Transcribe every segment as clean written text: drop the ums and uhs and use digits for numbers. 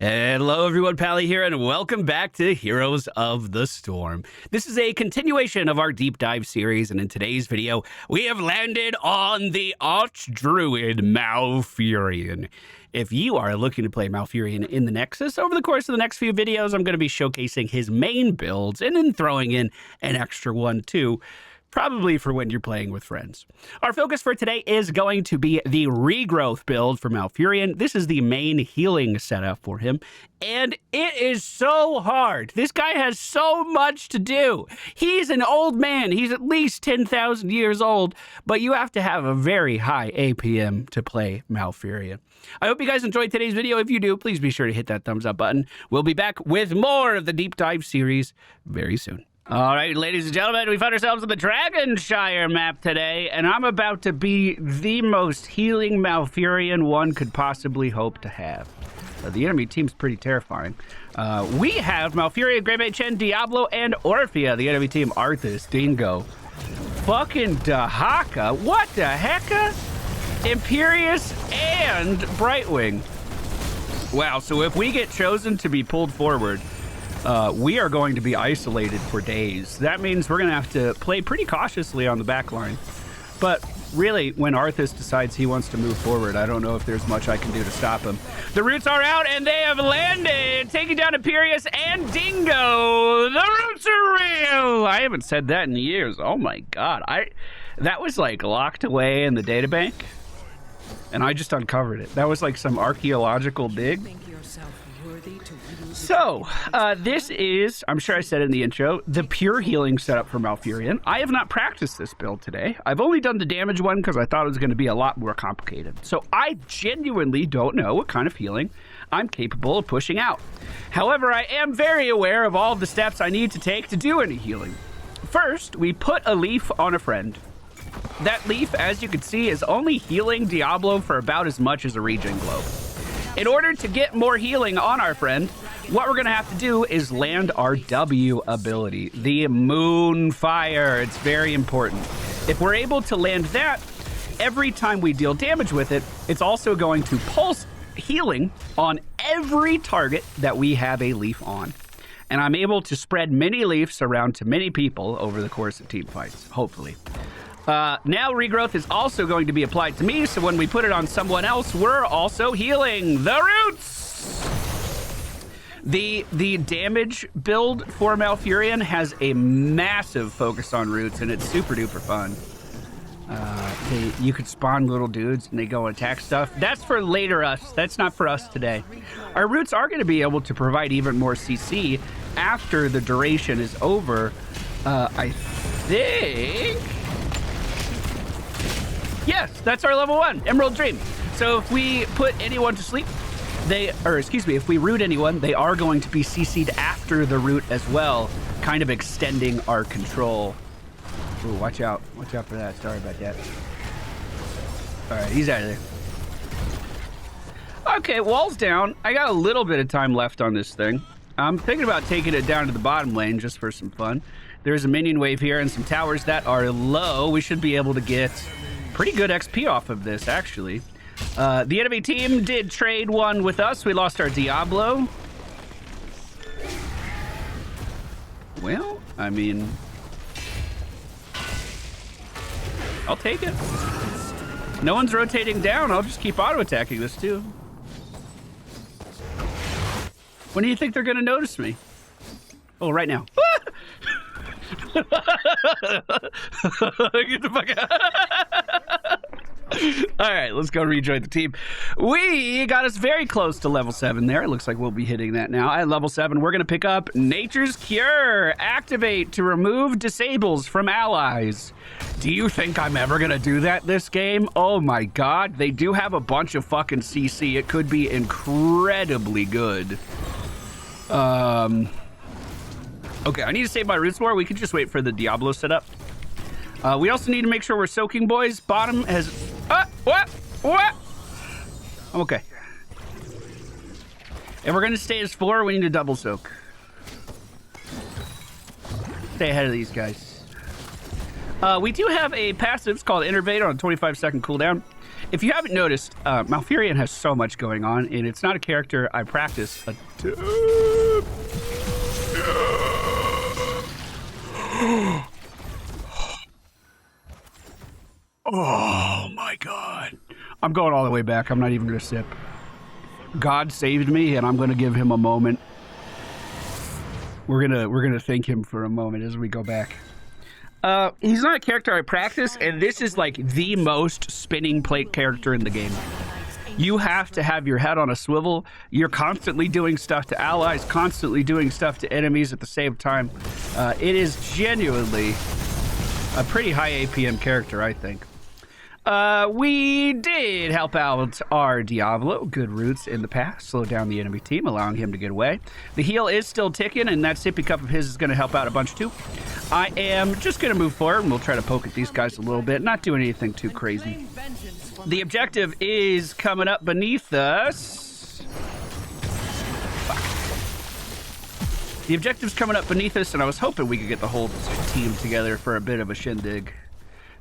Hello everyone, Pally here, and welcome back to Heroes of the Storm. This is a continuation of our deep dive series, and in today's video, we have landed on the Archdruid Malfurion. If you are looking to play Malfurion in the Nexus, over the course of the next few videos, I'm going to be showcasing his main builds, and then throwing in an extra one too. Probably for when you're playing with friends. Our focus for today is going to be the Regrowth build for Malfurion. This is the main healing setup for him, and it is so hard. This guy has so much to do. He's an old man. He's at least 10,000 years old, but you have to have a very high APM to play Malfurion. I hope you guys enjoyed today's video. If you do, please be sure to hit that thumbs up button. We'll be back with more of the deep dive series very soon. All right, ladies and gentlemen, we found ourselves on the Dragonshire map today, and I'm about to be the most healing Malfurion one could possibly hope to have. The enemy team's pretty terrifying. We have Malfurion, Greymage Chen, Diablo, and Orphea. The enemy team, Arthas, Dingo, fucking Dahaka, what the hecka? Imperious and Brightwing. Wow, so if we get chosen to be pulled forward, we are going to be isolated for days. That means we're going to have to play pretty cautiously on the back line. But really, when Arthas decides he wants to move forward, I don't know if there's much I can do to stop him. The roots are out, and they have landed, taking down Imperious and Dingo. The roots are real. I haven't said that in years. Oh my god. That was like locked away in the databank, and I just uncovered it. That was like some archaeological dig. So, this is, I'm sure I said it in the intro, the pure healing setup for Malfurion. I have not practiced this build today. I've only done the damage one because I thought it was going to be a lot more complicated. So I genuinely don't know what kind of healing I'm capable of pushing out. However, I am very aware of all of the steps I need to take to do any healing. First, we put a leaf on a friend. That leaf, as you can see, is only healing Diablo for about as much as a regen globe. In order to get more healing on our friend, what we're going to have to do is land our W ability, the Moonfire. It's very important. If we're able to land that, every time we deal damage with it, it's also going to pulse healing on every target that we have a leaf on. And I'm able to spread many leaves around to many people over the course of team fights, hopefully. Now Regrowth is also going to be applied to me, so when we put it on someone else, we're also healing the roots. The damage build for Malfurion has a massive focus on roots, and it's super duper fun. You could spawn little dudes and they go and attack stuff. That's for later us. That's not for us today. Our roots are going to be able to provide even more CC after the duration is over. I think... Yes, that's our level 1, Emerald Dream. So if we put anyone to sleep, if we root anyone, they are going to be CC'd after the root as well, kind of extending our control. Ooh, watch out. Watch out for that. Sorry about that. All right, he's out of there. Okay, wall's down. I got a little bit of time left on this thing. I'm thinking about taking it down to the bottom lane just for some fun. There's a minion wave here and some towers that are low. We should be able to get pretty good XP off of this, actually. The enemy team did trade one with us. We lost our Diablo. Well, I mean, I'll take it. No one's rotating down. I'll just keep auto-attacking this, too. When do you think they're going to notice me? Oh, right now. Get the fuck out. All right, let's go rejoin the team. We got us very close to level 7 there. It looks like we'll be hitting that now. At level 7, we're going to pick up Nature's Cure. Activate to remove disables from allies. Do you think I'm ever going to do that this game? Oh my god, they do have a bunch of fucking CC. It could be incredibly good. Okay, I need to save my roots more. We could just wait for the Diablo setup. We also need to make sure we're soaking, boys. Bottom has... What? I'm okay. If we're going to stay as 4, we need to double soak. Stay ahead of these guys. We do have a passive. It's called Innervate on a 25-second cooldown. If you haven't noticed, Malfurion has so much going on, and it's not a character I practice a ton. Oh my God. I'm going all the way back. I'm not even going to sip. God saved me, and I'm going to give him a moment. We're gonna thank him for a moment as we go back. He's not a character I practice, and this is like the most spinning plate character in the game. You have to have your head on a swivel. You're constantly doing stuff to allies, constantly doing stuff to enemies at the same time. It is genuinely a pretty high APM character, I think. We did help out our Diablo. Good roots in the past. Slow down the enemy team, allowing him to get away. The heal is still ticking, and that sippy cup of his is going to help out a bunch too. I am just going to move forward, and we'll try to poke at these guys a little bit. Not doing anything too crazy. The objective is coming up beneath us. Fuck. The objective's coming up beneath us, and I was hoping we could get the whole team together for a bit of a shindig.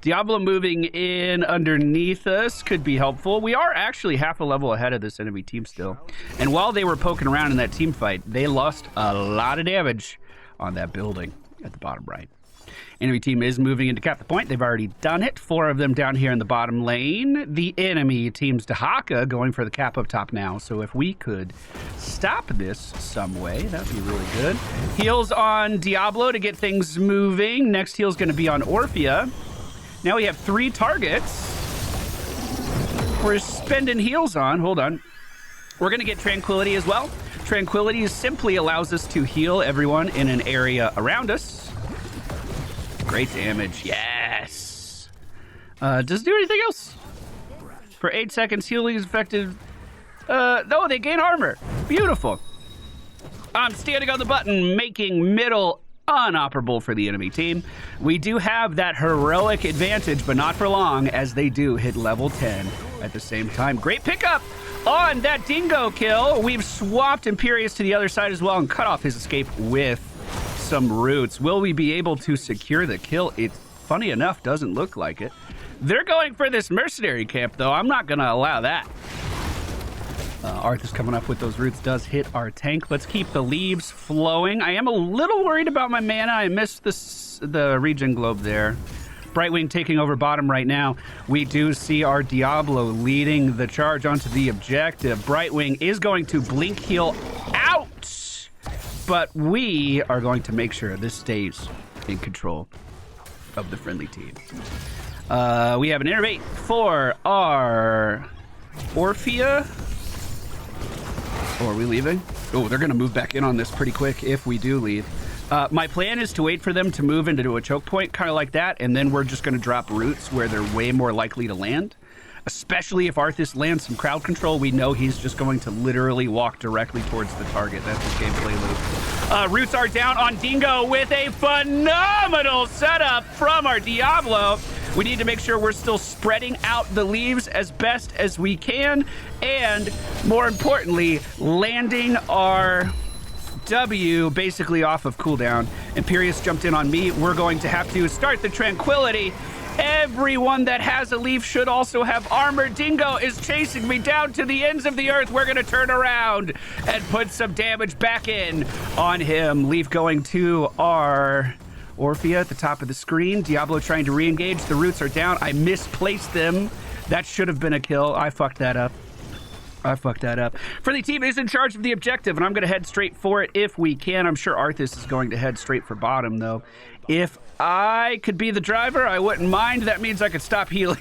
Diablo moving in underneath us could be helpful. We are actually half a level ahead of this enemy team still. And while they were poking around in that team fight, they lost a lot of damage on that building at the bottom right. Enemy team is moving in to cap the point. They've already done it. 4 of them down here in the bottom lane. The enemy team's Dahaka going for the cap up top now. So if we could stop this some way, that would be really good. Heals on Diablo to get things moving. Next heal's going to be on Orphea. Now we have 3 targets we're spending heals on. Hold on. We're going to get Tranquility as well. Tranquility simply allows us to heal everyone in an area around us. Great damage. Yes. Does it do anything else? For 8 seconds, healing is effective. No, they gain armor. Beautiful. I'm standing on the button, making middle unoperable for the enemy team. We do have that heroic advantage, but not for long, as they do hit level 10 at the same time. Great pickup on that dingo kill. We've swapped Imperius to the other side as well and cut off his escape with some roots. Will we be able to secure the kill? It, funny enough, doesn't look like it. They're going for this mercenary camp, though. I'm not going to allow that. Arthas coming up with those roots does hit our tank. Let's keep the leaves flowing. I am a little worried about my mana. I missed the regen globe there. Brightwing taking over bottom right now. We do see our Diablo leading the charge onto the objective. Brightwing is going to blink heal out, but we are going to make sure this stays in control of the friendly team. We have an innervate for our Orphea. Oh, are we leaving? Oh, they're going to move back in on this pretty quick if we do leave. My plan is to wait for them to move into a choke point, kind of like that, and then we're just going to drop roots where they're way more likely to land. Especially if Arthas lands some crowd control, we know he's just going to literally walk directly towards the target. That's his gameplay loop. Roots are down on Dingo with a phenomenal setup from our Diablo. We need to make sure we're still spreading out the leaves as best as we can, and more importantly, landing our W basically off of cooldown. Imperius jumped in on me. We're going to have to start the Tranquility. Everyone that has a leaf should also have armor. Dingo is chasing me down to the ends of the earth. We're going to turn around and put some damage back in on him. Leaf going to our Orphea at the top of the screen. Diablo trying to re-engage. The roots are down. I misplaced them. That should have been a kill. I fucked that up. Friendly team is in charge of the objective, and I'm going to head straight for it if we can. I'm sure Arthas is going to head straight for bottom, though. If I could be the driver, I wouldn't mind. That means I could stop healing.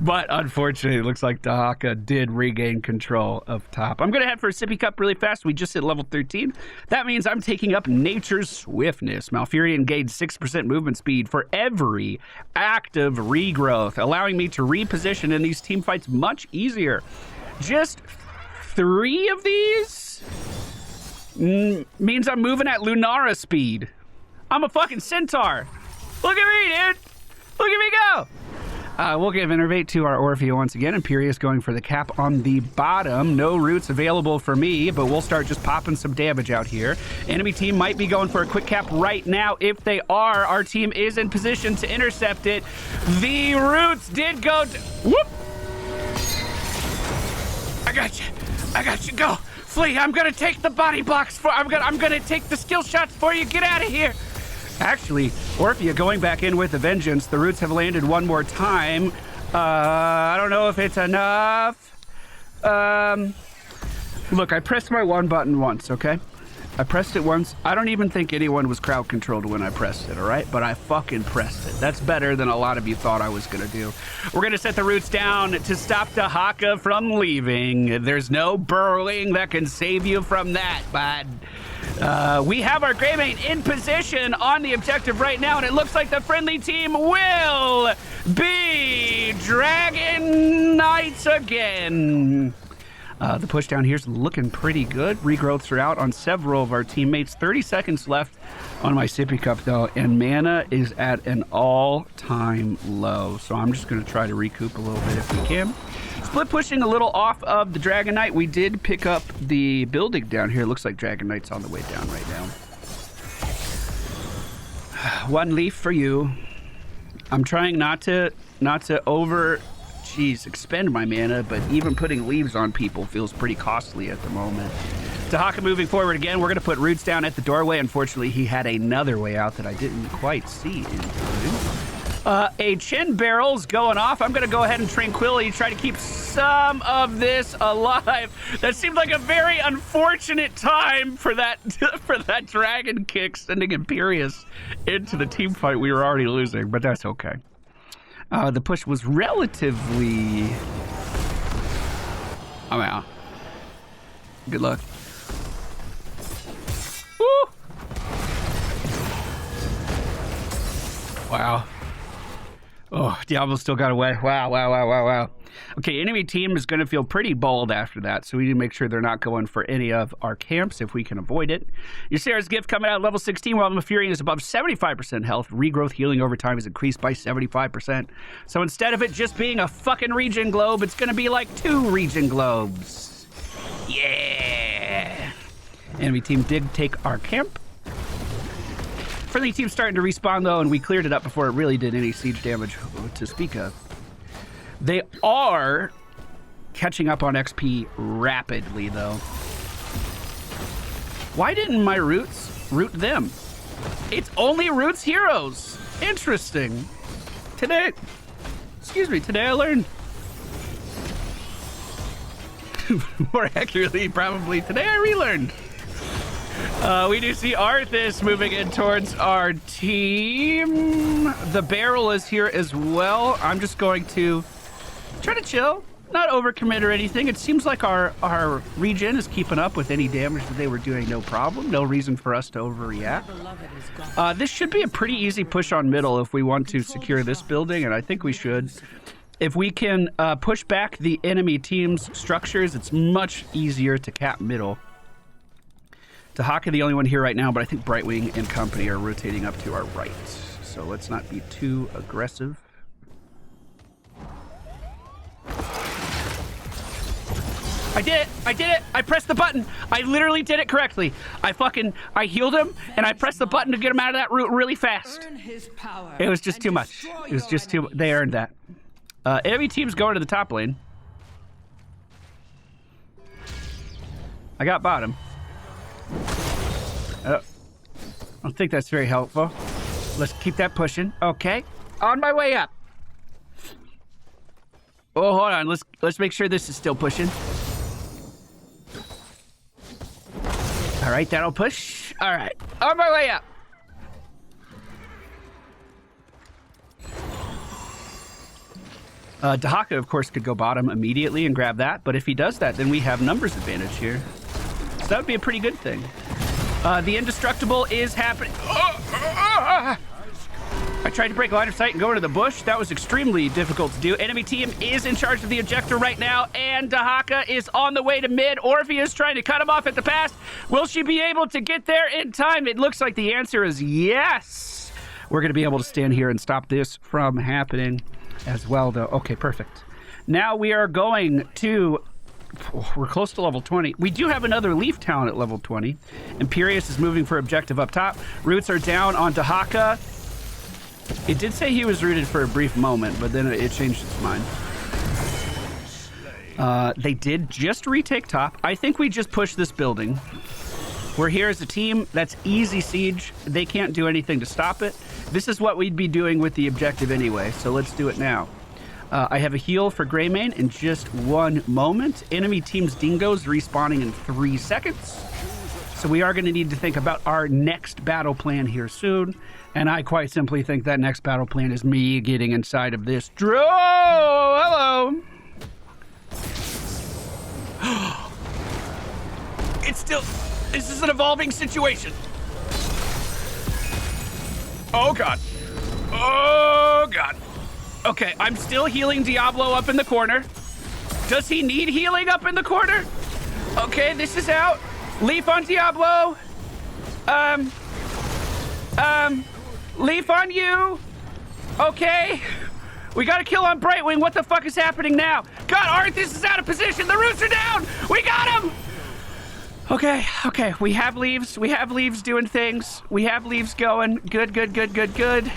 But unfortunately, it looks like Dahaka did regain control of top. I'm going to head for a sippy cup really fast. We just hit level 13. That means I'm taking up Nature's Swiftness. Malfurion gained 6% movement speed for every active regrowth, allowing me to reposition in these team fights much easier. Just 3 of these means I'm moving at Lunara speed. I'm a fucking centaur. Look at me, dude. Look at me go. We'll give Innervate to our Orphea once again. Imperious going for the cap on the bottom. No roots available for me, but we'll start just popping some damage out here. Enemy team might be going for a quick cap right now. If they are, our team is in position to intercept it. The roots did go... Whoop! I got you. I got you. Go. Flee. I'm going to take the body blocks for... I'm gonna take the skill shots for you. Get out of here. Actually, Orphea going back in with a vengeance. The roots have landed one more time. I don't know if it's enough. Look, I pressed my one button once, okay? I pressed it once. I don't even think anyone was crowd controlled when I pressed it, all right? But I fucking pressed it. That's better than a lot of you thought I was gonna do. We're gonna set the roots down to stop Dahaka from leaving. There's no burrowing that can save you from that, bud. We have our Greymane in position on the objective right now, and it looks like the friendly team will be Dragon Knights again. The push down here's looking pretty good. Regrowths are out on several of our teammates. 30 seconds left on my sippy cup, though, and mana is at an all-time low. So I'm just going to try to recoup a little bit if we can. Split pushing a little off of the Dragon Knight. We did pick up the building down here. Looks like Dragon Knight's on the way down right now. One leaf for you. I'm trying not to expend my mana, but even putting leaves on people feels pretty costly at the moment. Dahaka moving forward again. We're going to put roots down at the doorway. Unfortunately, he had another way out that I didn't quite see in time. A chin barrel's going off. I'm going to go ahead and Tranquility, try to keep some of this alive. That seemed like a very unfortunate time for that dragon kick, sending Imperious into the team fight we were already losing, but that's okay. The push was relatively... I'm out. Good luck. Woo! Wow. Oh, Diablo still got away. Wow. Okay, enemy team is going to feel pretty bold after that, so we need to make sure they're not going for any of our camps if we can avoid it. Ysera's gift coming out at level 16 while Malfurion is above 75% health. Regrowth healing over time is increased by 75%. So instead of it just being a fucking regen globe, it's going to be like 2 regen globes. Yeah! Enemy team did take our camp. Friendly team starting to respawn, though, and we cleared it up before it really did any siege damage to speak of. They are catching up on XP rapidly, though. Why didn't my roots root them? It's only roots heroes. Interesting. Today I learned. More accurately, probably, today I relearned. We do see Arthas moving in towards our team. The barrel is here as well. I'm just going to try to chill, not overcommit or anything. It seems like our regen is keeping up with any damage that they were doing, no problem. No reason for us to overreact. This should be a pretty easy push on middle if we want to secure this building, and I think we should. If we can push back the enemy team's structures, it's much easier to cap middle. Dahaka the only one here right now, but I think Brightwing and company are rotating up to our right. So let's not be too aggressive. I did it! I pressed the button! I literally did it correctly. I healed him, and I pressed the button to get him out of that root really fast. It was just too much. It was just too much. They earned that. Enemy team's going to the top lane. I got bottom. I don't think that's very helpful. Let's keep that pushing. Okay. On my way up. Oh, hold on. Let's make sure this is still pushing. All right, that'll push. All right. On my way up. Dahaka, of course, could go bottom immediately and grab that, but if he does that, then we have numbers advantage here. So that would be a pretty good thing. The indestructible is happening. I tried to break line of sight and go into the bush. That was extremely difficult to do. Enemy team is in charge of the objective right now, and Dahaka is on the way to mid. Orphea is trying to cut him off at the pass. Will she be able to get there in time? It looks like the answer is yes. We're going to be able to stand here and stop this from happening. as well, though. Okay, perfect. Now we are going to... We're close to level 20. We do have another Leaf talent at level 20. Imperious is moving for objective up top. Roots are down onto Haka. It did say he was rooted for a brief moment, but then it changed its mind. They did just retake top. I think we just push this building. We're here as a team. That's easy siege. They can't do anything to stop it. This is what we'd be doing with the objective anyway, so let's do it now. I have a heal for Greymane in just 1 moment. Enemy team's dingoes respawning in 3 seconds. So we are going to need to think about our next battle plan here soon. And I quite simply think that next battle plan is me getting inside of this. Hello! It's still... This is an evolving situation. Oh, God. Oh, God. Okay, I'm still healing Diablo up in the corner. Does he need healing up in the corner? Okay, this is out. Leaf on Diablo. Leaf on you. Okay. We got a kill on Brightwing. What the fuck is happening now? God, Arthas is out of position. The roots are down. We got him. Okay, okay. We have leaves. We have leaves doing things. We have leaves going. Good, good, good, good, good.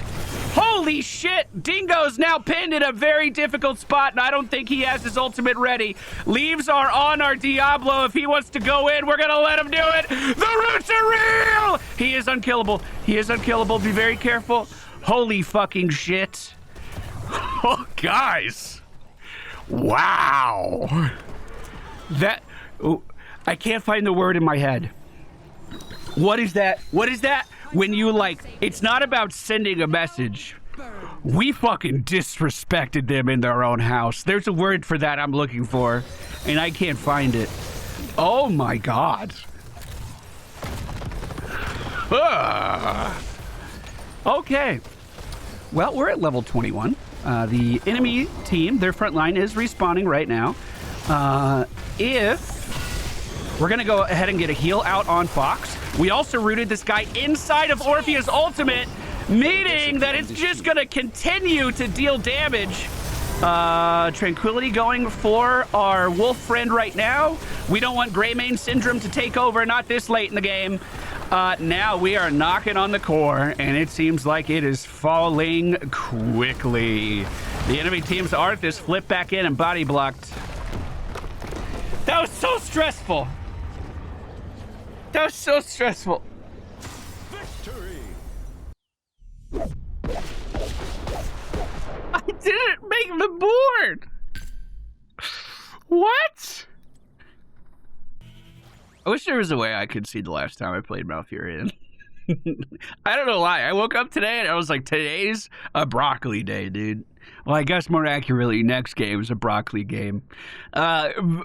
Holy shit! Dingo's now pinned in a very difficult spot, and I don't think he has his ultimate ready. Leaves are on our Diablo. If he wants to go in, we're gonna let him do it. The roots are real! He is unkillable. He is unkillable. Be very careful. Holy fucking shit. Oh, guys. Wow. That... Oh, I can't find the word in my head. What is that? What is that? When you, like, it's not about sending a message. We fucking disrespected them in their own house. There's a word for that I'm looking for, and I can't find it. Oh, my God. Okay. Well, we're at level 21. The enemy team, their front line is respawning right now. We're going to go ahead and get a heal out on Fox. We also rooted this guy inside of Orphea's ultimate, meaning that it's just going to continue to deal damage. Tranquility going for our wolf friend right now. We don't want Greymane Syndrome to take over, not this late in the game. Now we are knocking on the core, and it seems like it is falling quickly. The enemy team's Arthas flipped back in and body blocked. That was so stressful. That was so stressful. Victory. I didn't make the board. What? I wish there was a way I could see the last time I played Malfurion. I don't know why. I woke up today and I was like, today's a broccoli day, dude. Well, I guess more accurately, next game is a broccoli game.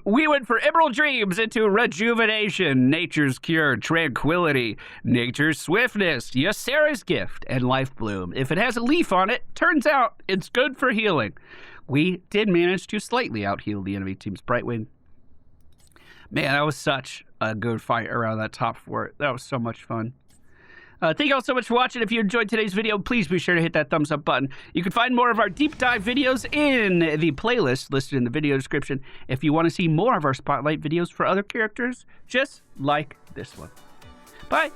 We went for Emerald Dreams into Rejuvenation, Nature's Cure, Tranquility, Nature's Swiftness, Ysera's Gift, and Life Bloom. If it has a leaf on it, turns out it's good for healing. We did manage to slightly out-heal the enemy team's Brightwing. Man, that was such a good fight around that top fort. That was so much fun. Thank you all so much for watching. If you enjoyed today's video, please be sure to hit that thumbs up button. You can find more of our deep dive videos in the playlist listed in the video description. If you want to see more of our spotlight videos for other characters, just like this one. Bye.